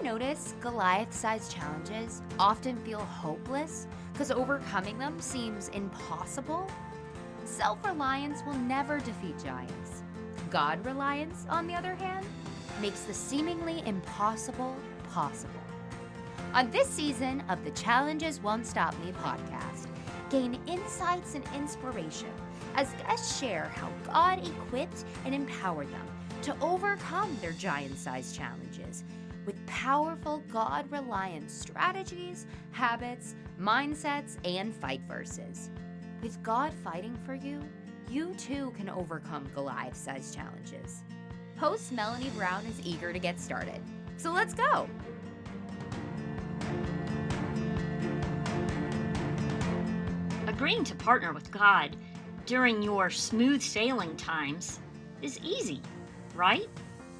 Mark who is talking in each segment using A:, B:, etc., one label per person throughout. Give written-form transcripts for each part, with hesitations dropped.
A: notice Goliath-sized challenges often feel hopeless because overcoming them seems impossible? Self-reliance will never defeat giants. God-reliance, on the other hand, makes the seemingly impossible possible. On this season of the Challenges Won't Stop Me podcast, gain insights and inspiration as guests share how God equipped and empowered them to overcome their giant-sized challenges with powerful God-reliant strategies, habits, mindsets, and fight verses. With God fighting for you, you too can overcome Goliath-sized challenges. Host Melanie Brown is eager to get started, so let's go!
B: Agreeing to partner with God during your smooth sailing times is easy, right?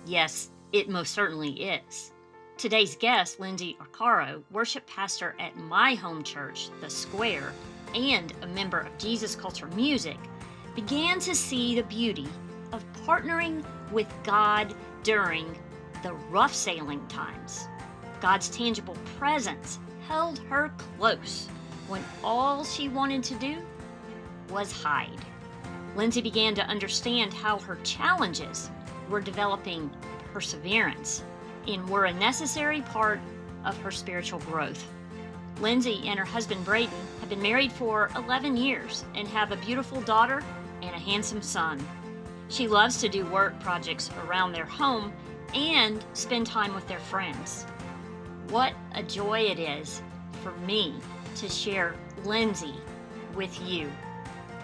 B: Yes, it most certainly is. Today's guest, Lindsey Arcaro, worship pastor at my home church, The Square, and a member of Jesus Culture Music, began to see the beauty of partnering with God during the rough sailing times. God's tangible presence held her close when all she wanted to do was hide. Lindsey began to understand how her challenges were developing perseverance and were a necessary part of her spiritual growth. Lindsey and her husband Braden have been married for 11 years and have a beautiful daughter and a handsome son. She loves to do work projects around their home and spend time with their friends. What a joy it is for me to share Lindsey with you.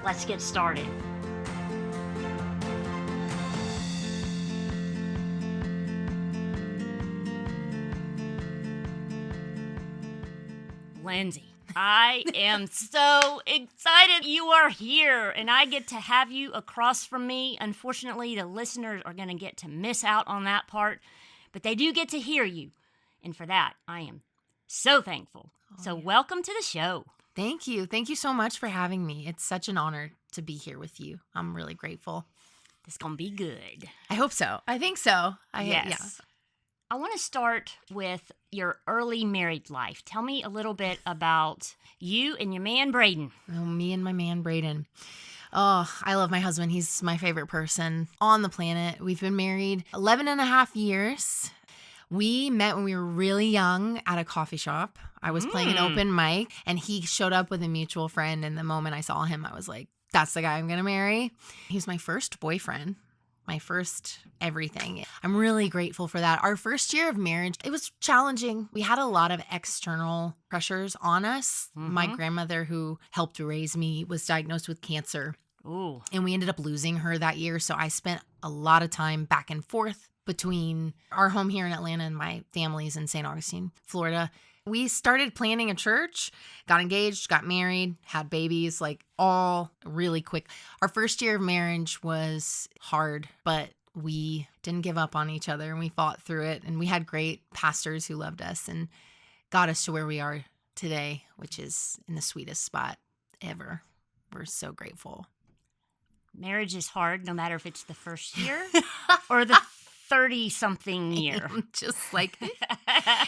B: Let's get started. Lindsey, I am so excited you are here and I get to have you across from me. Unfortunately, the listeners are going to get to miss out on that part, but they do get to hear you. And for that, I am so thankful. So welcome to the show.
C: Thank you. Thank you so much for having me. It's such an honor to be here with you. I'm really grateful.
B: This is going to be good.
C: I hope so. I think so.
B: Yes.
C: Yeah.
B: I want to start with your early married life. Tell me a little bit about you and your man, Braden.
C: Oh, me and my man, Braden. Oh, I love my husband. He's my favorite person on the planet. We've been married 11 and a half years. We met when we were really young at a coffee shop. I was playing an open mic, and he showed up with a mutual friend. And the moment I saw him, I was like, that's the guy I'm going to marry. He was my first boyfriend, my first everything. I'm really grateful for that. Our first year of marriage, it was challenging. We had a lot of external pressures on us. My grandmother, who helped raise me, was diagnosed with cancer.
B: Ooh.
C: And we ended up losing her that year. So I spent a lot of time back and forth between our home here in Atlanta and my family's in St. Augustine, Florida. We started planning a church, got engaged, got married, had babies, like all really quick. Our first year of marriage was hard, but we didn't give up on each other and we fought through it. And we had great pastors who loved us and got us to where we are today, which is in the sweetest spot ever. We're so grateful.
B: Marriage is hard, no matter if it's the first year or the 30-something year.
C: Just like,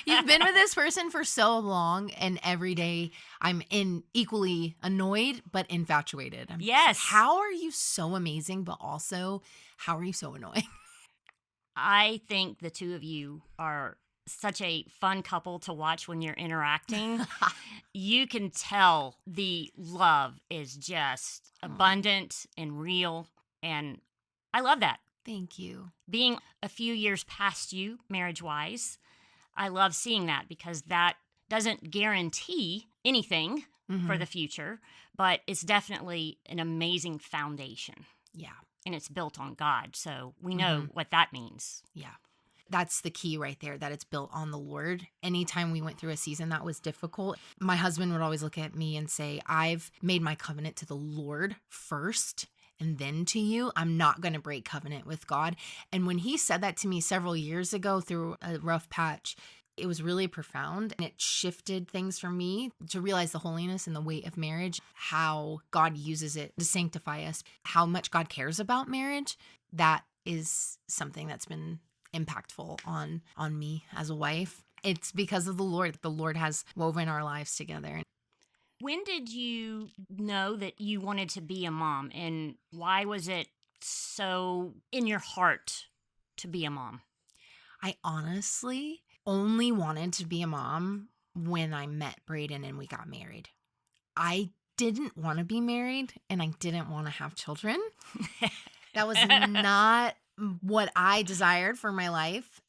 C: you've been with this person for so long, and every day I'm equally annoyed, but infatuated.
B: Yes.
C: How are you so amazing, but also, how are you so annoying?
B: I think the two of you are such a fun couple to watch when you're interacting. You can tell the love is just abundant and real, and I love that.
C: Thank you.
B: Being a few years past you, marriage-wise, I love seeing that because that doesn't guarantee anything for the future, but it's definitely an amazing foundation.
C: Yeah.
B: And it's built on God, so we know what that means.
C: Yeah. That's the key right there, that it's built on the Lord. Anytime we went through a season that was difficult, my husband would always look at me and say, I've made my covenant to the Lord first and then to you. I'm not going to break covenant with God. And when he said that to me several years ago through a rough patch, it was really profound, and it shifted things for me to realize the holiness and the weight of marriage, how God uses it to sanctify us, how much God cares about marriage. That is something that's been impactful on me as a wife. It's because of the Lord. The Lord has woven our lives together.
B: When did you know that you wanted to be a mom, and why was it so in your heart to be a mom?
C: I honestly only wanted to be a mom when I met Braden and we got married. I didn't want to be married and I didn't want to have children. That was not what I desired for my life.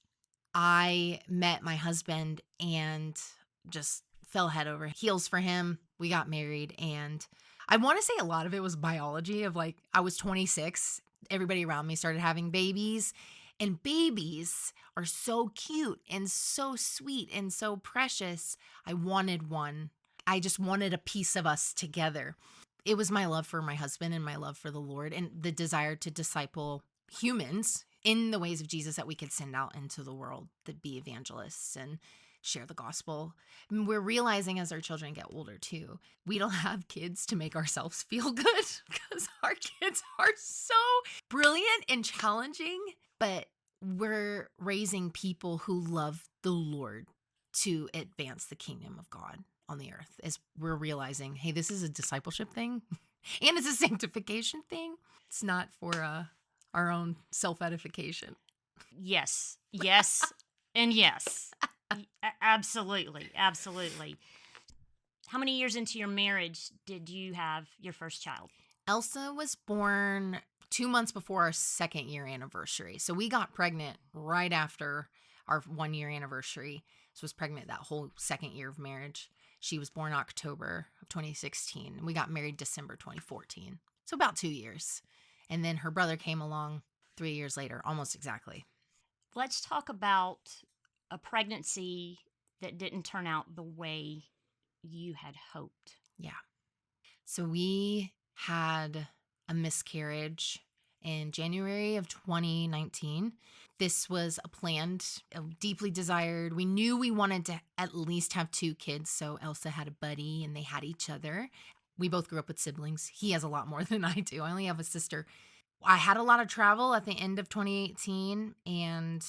C: I met my husband and just fell head over heels for him. We got married, and I want to say a lot of it was biology of like, I was 26. Everybody around me started having babies, and babies are so cute and so sweet and so precious. I wanted one. I just wanted a piece of us together. It was my love for my husband and my love for the Lord and the desire to disciple humans in the ways of Jesus that we could send out into the world to be evangelists and share the gospel. And we're realizing as our children get older too, we don't have kids to make ourselves feel good because our kids are so brilliant and challenging, but we're raising people who love the Lord to advance the kingdom of God on the earth as we're realizing, hey, this is a discipleship thing and it's a sanctification thing. It's not for our own self-edification.
B: Yes, and yes. Absolutely, absolutely. How many years into your marriage did you have your first child?
C: Elsa was born 2 months before our 2nd-year anniversary. So we got pregnant right after our 1-year anniversary. So was pregnant that whole 2nd year of marriage. She was born October of 2016. We got married December 2014. So about 2 years. And then her brother came along 3 years later, almost exactly.
B: Let's talk about a pregnancy that didn't turn out the way you had hoped.
C: Yeah. So we had a miscarriage in January of 2019. This was a planned, deeply desired. We knew we wanted to at least have 2 kids. So Elsa had a buddy and they had each other. We both grew up with siblings. He has a lot more than I do. I only have a sister. I had a lot of travel at the end of 2018, and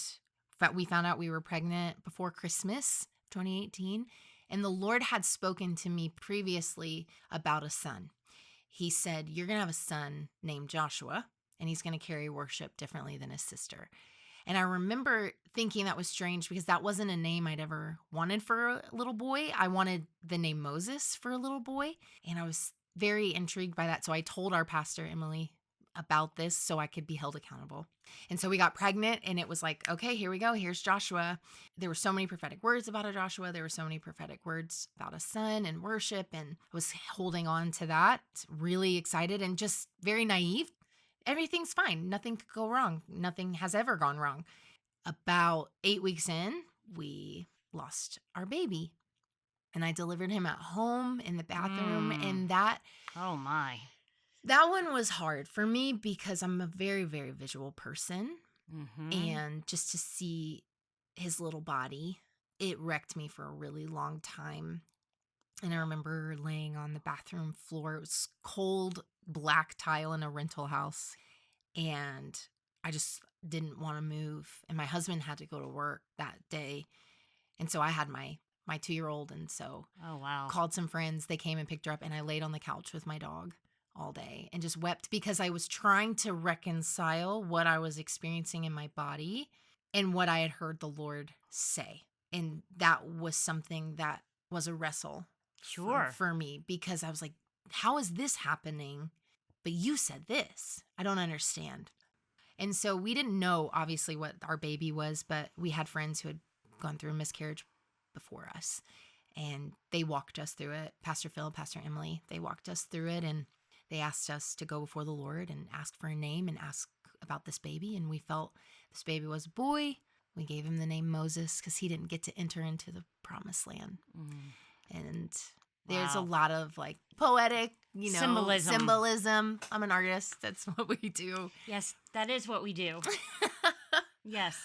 C: we found out we were pregnant before Christmas 2018. And the Lord had spoken to me previously about a son. He said, you're going to have a son named Joshua, and he's going to carry worship differently than his sister. And I remember thinking that was strange because that wasn't a name I'd ever wanted for a little boy. I wanted the name Moses for a little boy, and I was very intrigued by that. So I told our pastor, Emily, about this so I could be held accountable. And so we got pregnant, and it was like, okay, here we go. Here's Joshua. There were so many prophetic words about a Joshua. There were so many prophetic words about a son and worship, and I was holding on to that, really excited and just very naive. Everything's fine. Nothing could go wrong. Nothing has ever gone wrong. About 8 weeks in, we lost our baby, and I delivered him at home in the bathroom. And
B: Oh my.
C: That one was hard for me because I'm a very, very visual person.
B: Mm-hmm.
C: And just to see his little body, it wrecked me for a really long time. And I remember laying on the bathroom floor. It was cold, black tile in a rental house. And I just didn't want to move. And my husband had to go to work that day. And so I had my 2-year-old. And so
B: Oh, wow.
C: called some friends. They came and picked her up. And I laid on the couch with my dog all day and just wept because I was trying to reconcile what I was experiencing in my body and what I had heard the Lord say. And that was something that was a wrestle for me because I was like, how is this happening? But you said this. I don't understand. And so we didn't know obviously what our baby was, but we had friends who had gone through a miscarriage before us, and they walked us through it. Pastor Phil, Pastor Emily, they walked us through it, and they asked us to go before the Lord and ask for a name and ask about this baby. And we felt this baby was a boy. We gave him the name Moses because he didn't get to enter into the promised land. And there's a lot of like poetic, symbolism. I'm an artist. That's what we do.
B: Yes, that is what we do. Yes.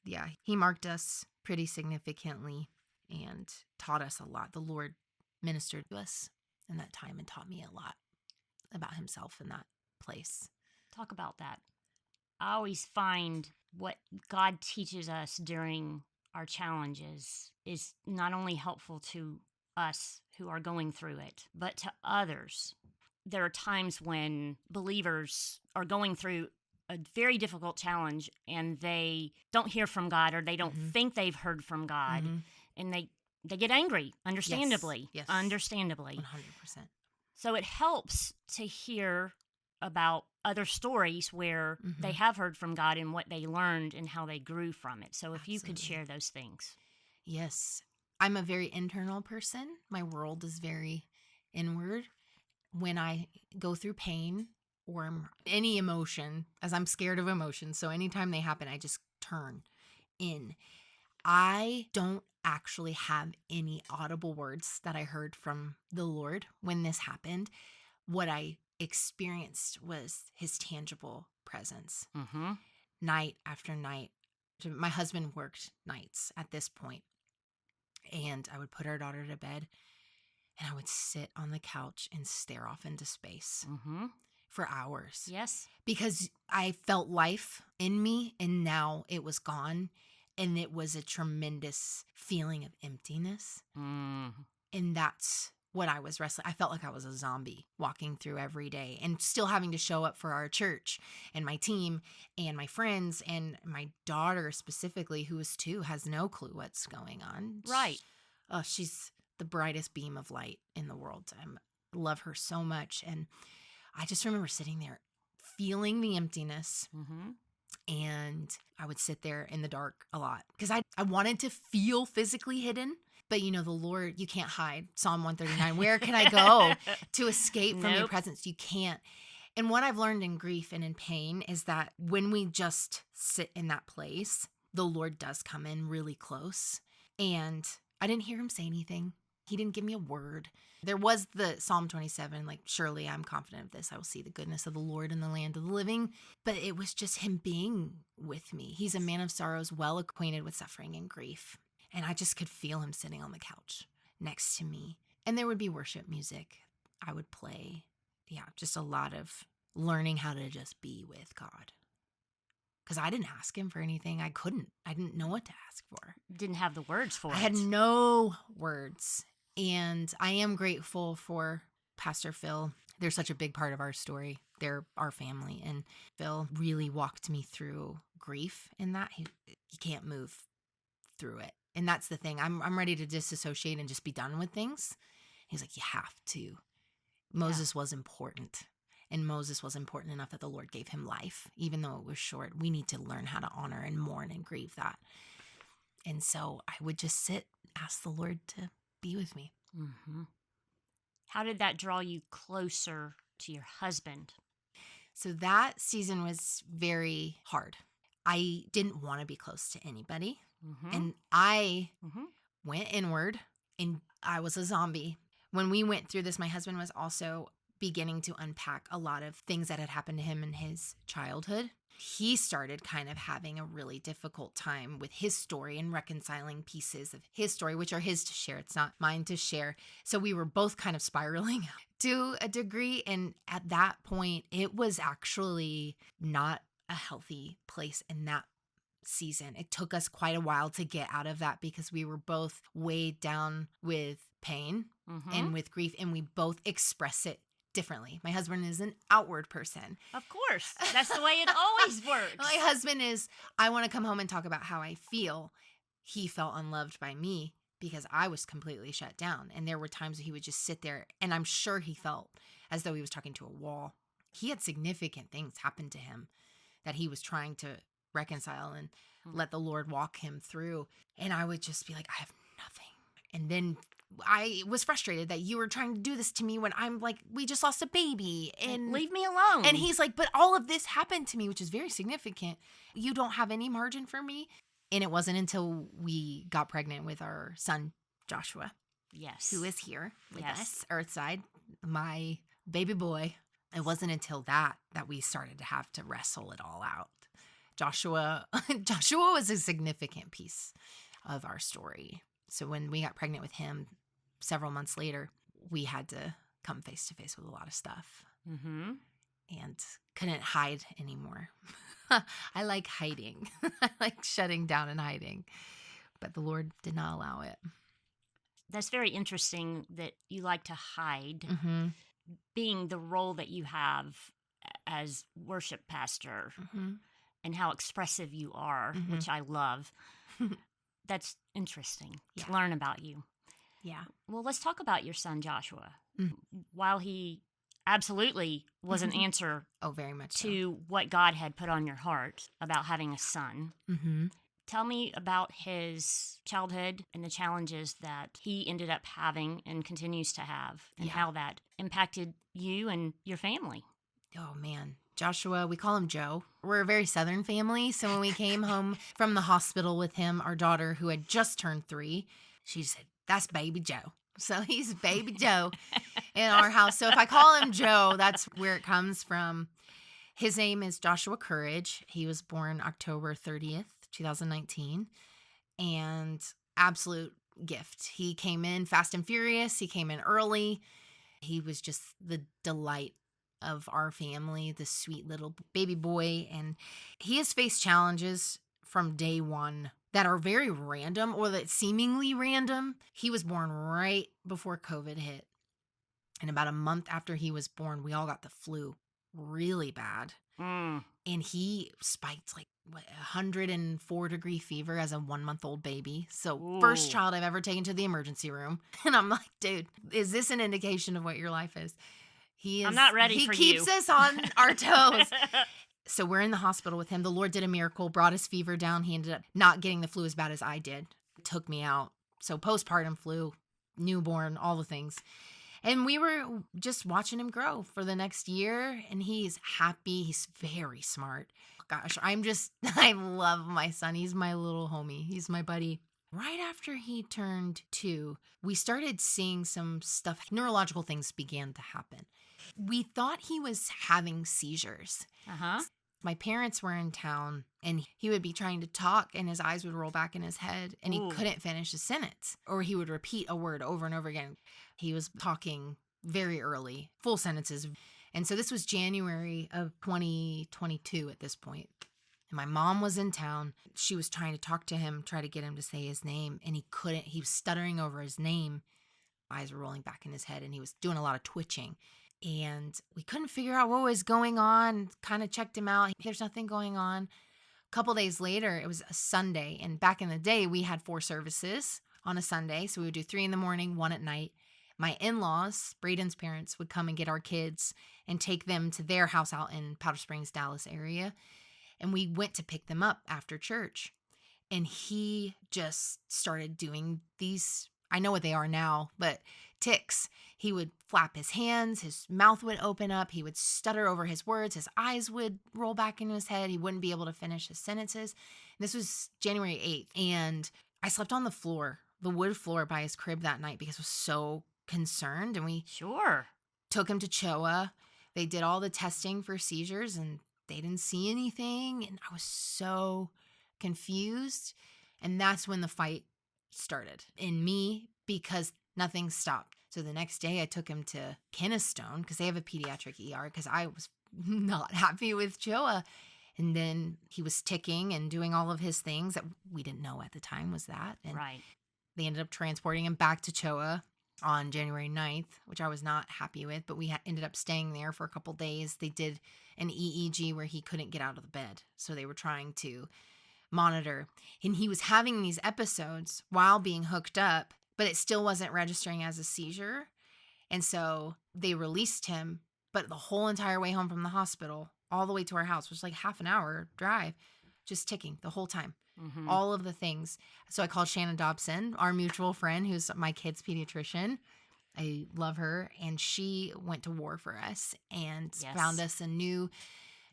C: Yeah, he marked us pretty significantly and taught us a lot. The Lord ministered to us in that time and taught me a lot about himself in that place.
B: Talk about that. I always find what God teaches us during our challenges is not only helpful to us who are going through it, but to others. There are times when believers are going through a very difficult challenge and they don't hear from God, or they don't think they've heard from God, and they get angry, understandably.
C: Yes.
B: Understandably.
C: 100%.
B: So it helps to hear about other stories where they have heard from God and what they learned and how they grew from it. So if you could share those things.
C: Yes. I'm a very internal person. My world is very inward. When I go through pain or any emotion, as I'm scared of emotions, so anytime they happen, I just turn in. I don't actually have any audible words that I heard from the Lord when this happened. What I experienced was his tangible presence. Night after night. My husband worked nights at this point, and I would put our daughter to bed, and I would sit on the couch and stare off into space for hours.
B: Yes.
C: Because I felt life in me, and now it was gone. And it was a tremendous feeling of emptiness. And that's what I was wrestling. I felt like I was a zombie walking through every day and still having to show up for our church and my team and my friends, and my daughter specifically, who is 2, has no clue what's going on.
B: Right.
C: She's the brightest beam of light in the world. I love her so much. And I just remember sitting there feeling the emptiness. And I would sit there in the dark a lot because I wanted to feel physically hidden. But the Lord, you can't hide. Psalm 139, where can I go to escape from your presence? You can't. And what I've learned in grief and in pain is that when we just sit in that place, the Lord does come in really close. And I didn't hear him say anything. He didn't give me a word. There was the Psalm 27, like, surely I'm confident of this. I will see the goodness of the Lord in the land of the living. But it was just him being with me. He's a man of sorrows, well acquainted with suffering and grief. And I just could feel him sitting on the couch next to me. And there would be worship music I would play. Yeah, just a lot of learning how to just be with God. Because I didn't ask him for anything. I didn't know what to ask for.
B: Didn't have the words for it.
C: I had no words. And I am grateful for Pastor Phil. They're such a big part of our story. They're our family. And Phil really walked me through grief in that. He can't move through it. And that's the thing. I'm ready to disassociate and just be done with things. He's like, you have to. Moses was important. And Moses was important enough that the Lord gave him life. Even though it was short, we need to learn how to honor and mourn and grieve that. And so I would just sit, ask the Lord to be with me.
B: How did that draw you closer to your husband?
C: So that season was very hard. I didn't want to be close to anybody. And I went inward, and I was a zombie. When we went through this, my husband was also beginning to unpack a lot of things that had happened to him in his childhood. He started kind of having a really difficult time with his story and reconciling pieces of his story, which are his to share. It's not mine to share. So we were both kind of spiraling to a degree. And at that point, it was actually not a healthy place in that season. It took us quite a while to get out of that because we were both weighed down with pain and with grief, and we both express it differently. My husband is an outward person.
B: Of course. That's the way it always works.
C: My husband is, I want to come home and talk about how I feel. He felt unloved by me because I was completely shut down. And there were times he would just sit there, and I'm sure he felt as though he was talking to a wall. He had significant things happen to him that he was trying to reconcile and let the Lord walk him through. And I would just be like, I have nothing. And then I was frustrated that you were trying to do this to me when I'm like, we just lost a baby. And
B: leave me alone.
C: And he's like, but all of this happened to me, which is very significant. You don't have any margin for me. And it wasn't until we got pregnant with our son, Joshua.
B: Yes.
C: Who is here with us, Earthside, my baby boy. It wasn't until that we started to have to wrestle it all out. Joshua was a significant piece of our story. So when we got pregnant with him several months later, we had to come face to face with a lot of stuff and couldn't hide anymore. I like hiding. I like shutting down and hiding. but the Lord did not allow it.
B: That's very interesting that you like to hide,
C: Mm-hmm.
B: being the role that you have as worship pastor
C: Mm-hmm.
B: and how expressive you are,
C: Mhm.
B: which I love. That's interesting
C: Yeah.
B: to learn about you.
C: Yeah.
B: Well, let's talk about your son, Joshua.
C: Mm.
B: While he absolutely was an answer
C: Oh, very much so.
B: to what God had put on your heart about having a son,
C: Mm-hmm.
B: tell me about his childhood and the challenges that he ended up having and continues to have, and
C: Yeah.
B: how that impacted you and your family.
C: Oh, man. Joshua, we call him Joe. We're a very Southern family. So when we came home from the hospital with him, our daughter, who had just turned 3, she said, "That's baby Joe." So he's baby Joe in our house. So if I call him Joe, that's where it comes from. His name is Joshua Courage. He was born October 30th, 2019. And absolute gift. He came in fast and furious. He came in early. He was just the delight of our family, the sweet little baby boy. And he has faced challenges from day one that are very random, or that seemingly random. He was born right before COVID hit. And about a month after he was born, we all got the flu really bad.
B: Mm.
C: And he spiked like 104-degree fever as a 1-month-old baby. So first
B: Ooh.
C: child I've ever taken to the emergency room. And I'm like, dude, is this an indication of what your life is?
B: I'm not ready
C: he
B: for
C: keeps
B: you.
C: us on our toes. So we're in the hospital with him. The Lord did a miracle, brought his fever down. He ended up not getting the flu as bad as I did. Took me out. So postpartum flu, newborn, all the things. And we were just watching him grow for the next year, and he's happy. He's very smart. Gosh, I love my son. He's my little homie. He's my buddy. Right after he turned 2, we started seeing some stuff. Neurological things began to happen. We thought he was having seizures.
B: Uh-huh.
C: My parents were in town, and he would be trying to talk, and his eyes would roll back in his head, and he
B: Ooh.
C: couldn't finish a sentence, or he would repeat a word over and over again. He was talking very early, full sentences. And so this was January of 2022 at this point. And my mom was in town. She was trying to talk to him, try to get him to say his name, and he couldn't. He was stuttering over his name. Eyes were rolling back in his head, and he was doing a lot of twitching. And we couldn't figure out what was going on, kind of checked him out. There's nothing going on. A couple days later, it was a Sunday. And back in the day, we had 4 services on a Sunday. So we would do 3 in the morning, 1 at night. My in-laws, Braden's parents, would come and get our kids and take them to their house out in Powder Springs, Dallas area. And we went to pick them up after church. And he just started doing these, I know what they are now, but tics. He would flap his hands, his mouth would open up, he would stutter over his words, his eyes would roll back in his head, he wouldn't be able to finish his sentences. This was January 8th, and I slept on the floor, the wood floor by his crib that night because I was so concerned, and we
B: Sure.
C: took him to CHOA. They did all the testing for seizures, and they didn't see anything, and I was so confused, and that's when the fight started in me because nothing stopped. So the next day I took him to Kennestone because they have a pediatric ER because I was not happy with CHOA. And then he was ticking and doing all of his things that we didn't know at the time was that. And
B: Right.
C: they ended up transporting him back to CHOA on January 9th, which I was not happy with, but we ended up staying there for a couple days. They did an EEG where he couldn't get out of the bed. So they were trying to monitor. And he was having these episodes while being hooked up, but it still wasn't registering as a seizure. And so they released him, but the whole entire way home from the hospital, all the way to our house, which was like half an hour drive, just ticking the whole time.
B: Mm-hmm.
C: All of the things. So I called Shannon Dobson, our mutual friend, who's my kid's pediatrician. I love her. And she went to war for us and
B: Yes.
C: found us a new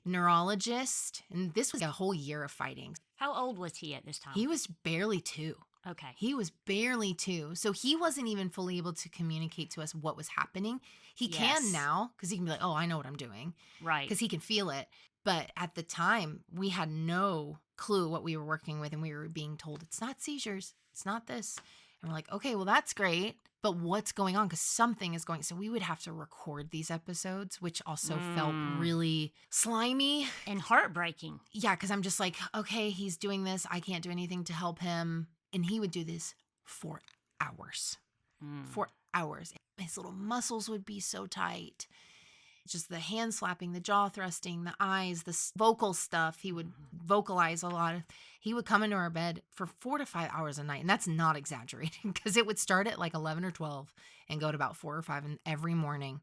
C: neurologist. And this was a whole year of fighting.
B: How old was he at this time?
C: He was barely 2.
B: Okay.
C: He was barely 2. So he wasn't even fully able to communicate to us what was happening. He
B: Yes.
C: can now because he can be like, oh, I know what I'm doing.
B: Right.
C: Because he can feel it. But at the time, we had no clue what we were working with. And we were being told, it's not seizures. It's not this. And we're like, okay, well, that's great. But what's going on? Because something is going. So we would have to record these episodes, which also felt really slimy.
B: And heartbreaking.
C: Yeah, because I'm just like, okay, he's doing this. I can't do anything to help him. And he would do this for hours. For hours. His little muscles would be so tight. Just the hand slapping, the jaw thrusting, the eyes, the vocal stuff. He would vocalize a lot. He would come into our bed for 4 to 5 hours a night. And that's not exaggerating because it would start at like 11 or 12 and go to about 4 or 5 every morning.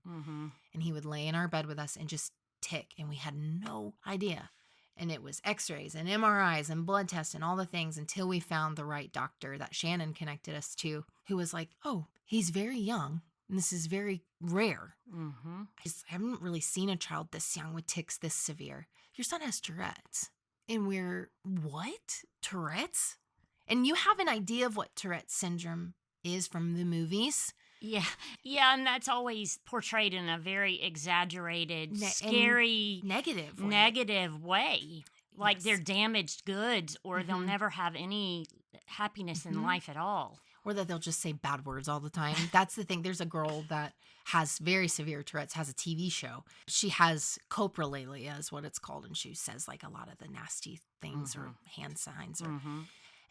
C: And he would lay in our bed with us and just tick. And we had no idea. And it was x-rays and MRIs and blood tests and all the things until we found the right doctor that Shannon connected us to, who was like, oh, he's very young. And this is very rare. I haven't really seen a child this young with tics this severe. Your son has Tourette's. And we're, what? Tourette's? And you have an idea of what Tourette's syndrome is from the movies.
B: Yeah, and that's always portrayed in a very exaggerated, scary, negative way. Like they're damaged goods, or they'll never have any happiness in life at all.
C: Or that they'll just say bad words all the time. That's the thing. There's a girl that has very severe Tourette's, has a TV show. She has coprolalia is what it's called, and she says like a lot of the nasty things or hand signs.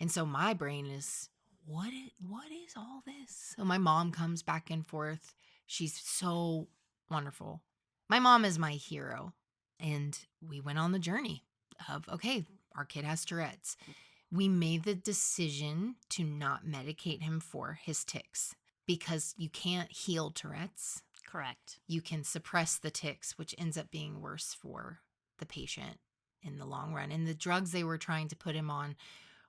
C: And so my brain is, what is all this? So my mom comes back and forth. She's so wonderful. My mom is my hero. And we went on the journey of, okay, our kid has Tourette's. We made the decision to not medicate him for his tics because you can't heal Tourette's.
B: Correct.
C: You can suppress the tics, which ends up being worse for the patient in the long run. And the drugs they were trying to put him on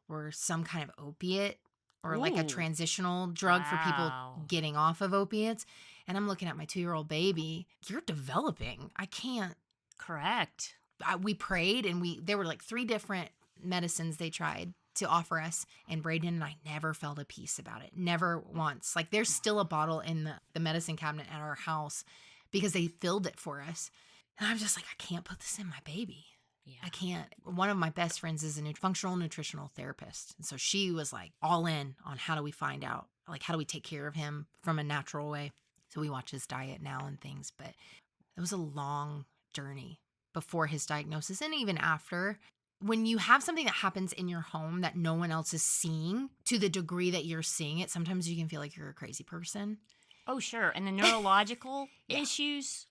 C: were some kind of opiate or like a transitional drug for people getting off of opiates. And I'm looking at my 2-year-old baby. You're developing. I can't.
B: Correct.
C: We prayed and there were like 3 different medicines they tried to offer us, and Braden and I never felt a peace about it. Never once. Like there's still a bottle in the medicine cabinet at our house because they filled it for us. And I'm just like, I can't put this in my baby. Yeah. I can't. One of my best friends is a functional nutritional therapist. And so she was like all in on how do we find out, like how do we take care of him from a natural way. So we watch his diet now and things, but it was a long journey before his diagnosis and even after. When you have something that happens in your home that no one else is seeing to the degree that you're seeing it, sometimes you can feel like you're a crazy person.
B: Oh, sure. And the neurological issues,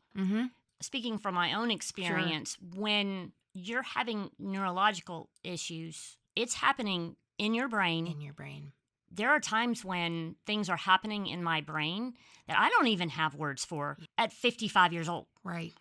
B: speaking from my own experience, when you're having neurological issues, it's happening in your brain.
C: In your brain.
B: There are times when things are happening in my brain that I don't even have words for at 55 years old.
C: Right.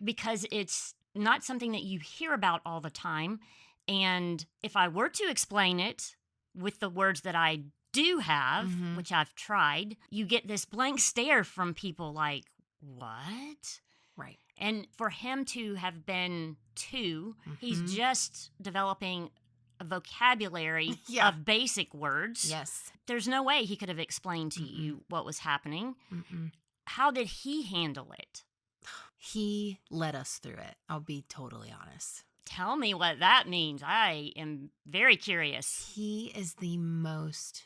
B: Because it's not something that you hear about all the time. And if I were to explain it with the words that I do have, which I've tried, you get this blank stare from people like, what?
C: Right.
B: And for him to have been 2, he's just developing a vocabulary of basic words.
C: Yes.
B: There's no way he could have explained to you what was happening. How did he handle it?
C: He led us through it. I'll be totally honest.
B: Tell me what that means. I am very curious.
C: He is the most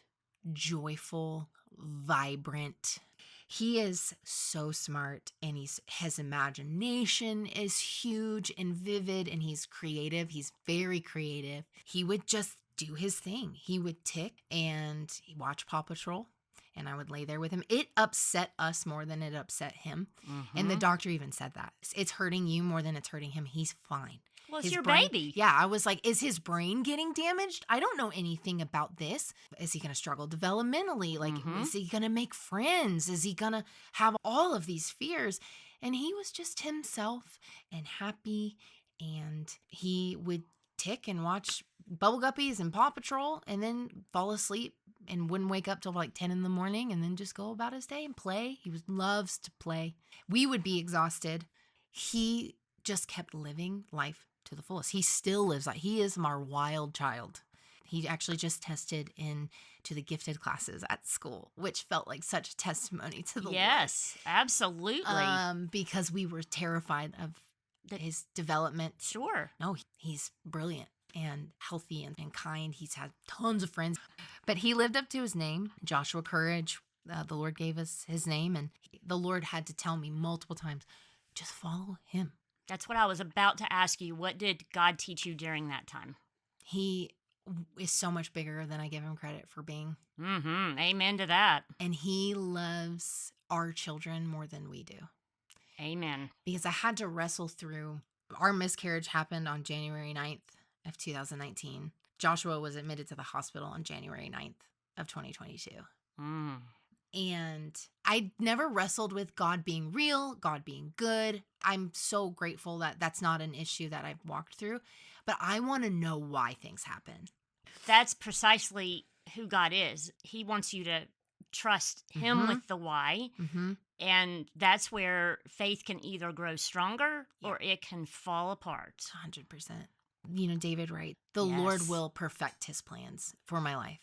C: joyful, vibrant. He is so smart, and his imagination is huge and vivid, and he's creative. He's very creative. He would just do his thing. He would tick and watch Paw Patrol. And I would lay there with him. It upset us more than it upset him. And the doctor even said that. It's hurting you more than it's hurting him. He's fine.
B: Well, it's your baby.
C: Yeah, I was like, is his brain getting damaged? I don't know anything about this. Is he going to struggle developmentally? Like, is he going to make friends? Is he going to have all of these fears? And he was just himself and happy. And he would tick and watch Bubble Guppies and Paw Patrol and then fall asleep and wouldn't wake up till like 10 in the morning and then just go about his day and play. He loves to play. We would be exhausted. He just kept living life to the fullest. He still lives like he is our wild child. He actually just tested into the gifted classes at school, which felt like such a testimony to the Lord.
B: Yes, absolutely.
C: Because we were terrified of his development.
B: Sure.
C: No, he's brilliant and healthy and kind. He's had tons of friends. But he lived up to his name, Joshua Courage. The Lord gave us his name, and the Lord had to tell me multiple times, just follow him.
B: That's what I was about to ask you. What did God teach you during that time?
C: He is so much bigger than I give him credit for being.
B: Amen to that.
C: And he loves our children more than we do.
B: Amen.
C: Because I had to wrestle through. Our miscarriage happened on January 9th of 2019. Joshua was admitted to the hospital on January 9th of 2022. And I never wrestled with God being real, God being good. I'm so grateful that that's not an issue that I've walked through. But I want to know why things happen.
B: That's precisely who God is. He wants you to trust him with the why. And that's where faith can either grow stronger or it can fall apart.
C: 100%. You know, David, right? The Lord will perfect his plans for my life.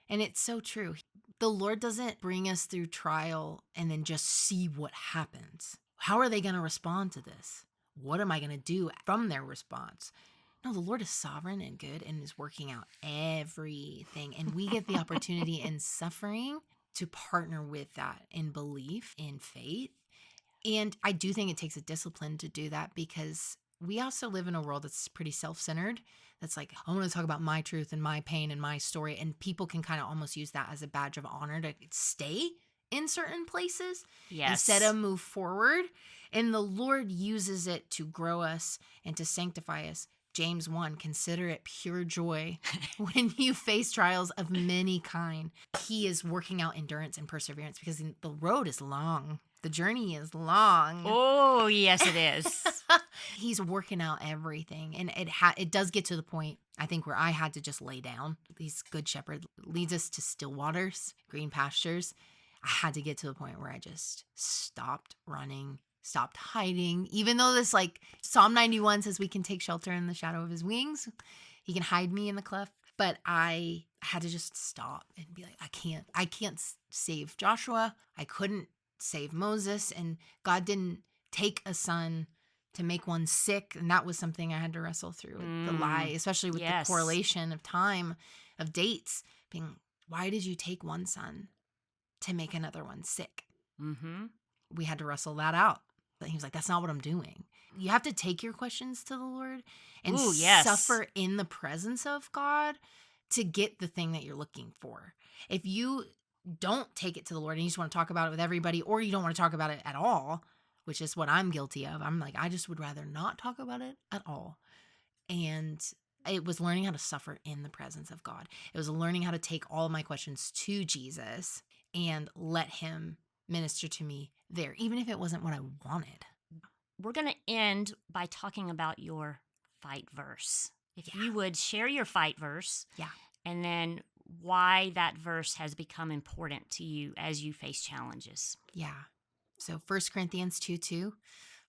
C: And it's so true. The Lord doesn't bring us through trial and then just see what happens. How are they going to respond to this? What am I going to do from their response? No, the Lord is sovereign and good and is working out everything. And we get the opportunity in suffering to partner with that in belief, in faith. And I do think it takes a discipline to do that because we also live in a world that's pretty self-centered. That's like, I want to talk about my truth and my pain and my story. And people can kind of almost use that as a badge of honor to stay in certain places instead of move forward. And the Lord uses it to grow us and to sanctify us. James 1, consider it pure joy when you face trials of many kind. He is working out endurance and perseverance because the road is long. The journey is long.
B: Oh, yes, it is.
C: He's working out everything. And it does get to the point, I think, where I had to just lay down. He's good shepherd, leads us to still waters, green pastures. I had to get to the point where I just stopped running, stopped hiding. Even though this, like, Psalm 91 says we can take shelter in the shadow of his wings. He can hide me in the cleft. But I had to just stop and be like, I can't save Joshua. I couldn't save Moses. And God didn't take a son to make one sick. And that was something I had to wrestle through with the lie, especially with the correlation of time, of dates, being, why did you take one son to make another one sick? We had to wrestle that out. But he was like, that's not what I'm doing. You have to take your questions to the Lord and suffer in the presence of God to get the thing that you're looking for. If you don't take it to the Lord and you just want to talk about it with everybody, or you don't want to talk about it at all, which is what I'm guilty of. I'm like, I just would rather not talk about it at all. And it was learning how to suffer in the presence of God. It was learning how to take all of my questions to Jesus and let him minister to me there, even if it wasn't what I wanted.
B: We're going to end by talking about your fight verse. If you would share your fight verse, and then why that verse has become important to you as you face challenges.
C: So 1 Corinthians 2:2,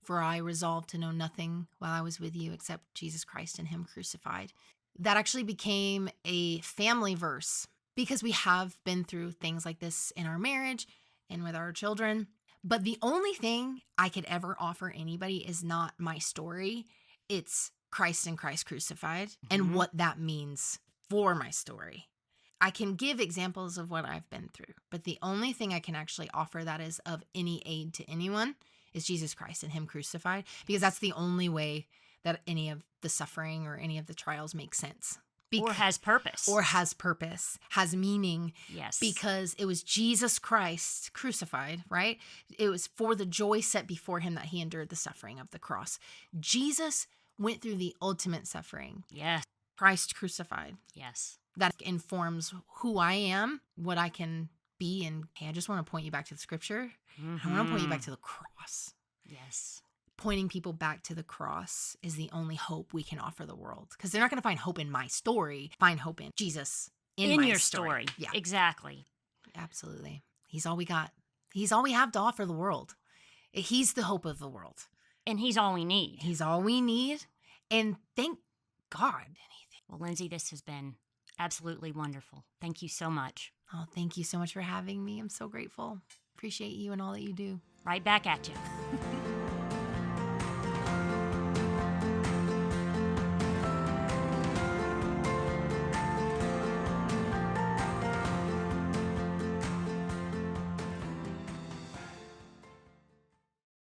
C: for I resolved to know nothing while I was with you except Jesus Christ and him crucified. That actually became a family verse because we have been through things like this in our marriage and with our children. But the only thing I could ever offer anybody is not my story. It's Christ and Christ crucified and what that means for my story. I can give examples of what I've been through, but the only thing I can actually offer that is of any aid to anyone is Jesus Christ and him crucified, because that's the only way that any of the suffering or any of the trials make sense.
B: Or has purpose.
C: Has meaning.
B: Yes.
C: Because it was Jesus Christ crucified, right? It was for the joy set before him that he endured the suffering of the cross. Jesus went through the ultimate suffering.
B: Yes.
C: Christ crucified.
B: Yes.
C: That informs who I am, what I can be. And hey, I just want to point you back to the scripture. I want to point you back to the cross.
B: Yes.
C: Pointing people back to the cross is the only hope we can offer the world, because they're not going to find hope in my story. Find hope in Jesus in my
B: your story.
C: Yeah,
B: exactly.
C: Absolutely. He's all we got. He's all we have to offer the world. He's the hope of the world,
B: and he's all we need.
C: He's all we need. And thank God.
B: Well, Lindsey, this has been absolutely wonderful. Thank you so much.
C: Oh, thank you so much for having me. I'm so grateful. Appreciate you and all that you do.
B: Right back at you.